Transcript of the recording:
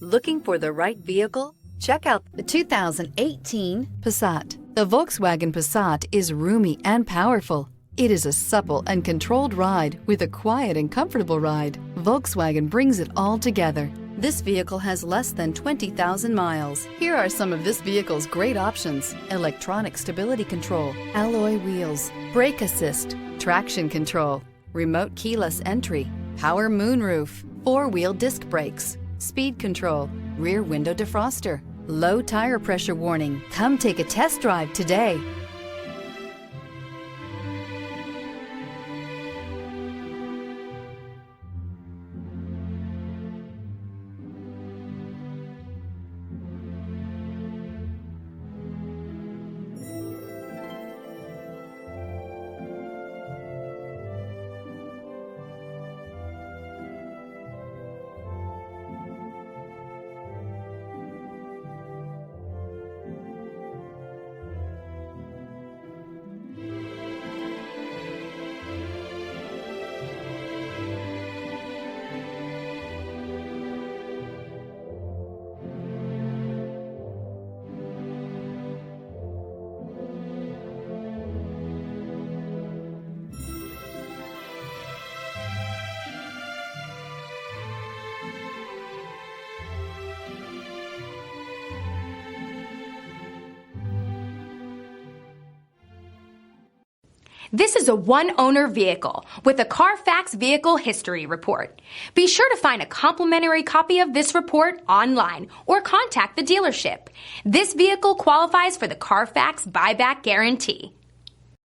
Looking for the right vehicle? Check out the 2018 Passat. The Volkswagen Passat is roomy and powerful. It is a supple and controlled ride with a quiet and comfortable ride. Volkswagen brings it all together. This vehicle has less than 20,000 miles. Here are some of this vehicle's great options: electronic stability control, alloy wheels, brake assist, traction control, remote keyless entry, power moonroof, four-wheel disc brakes, speed control, rear window defroster, low tire pressure warning. Come take a test drive today. This is a one-owner vehicle with a Carfax Vehicle History Report. Be sure to find a complimentary copy of this report online or contact the dealership. This vehicle qualifies for the Carfax Buyback Guarantee.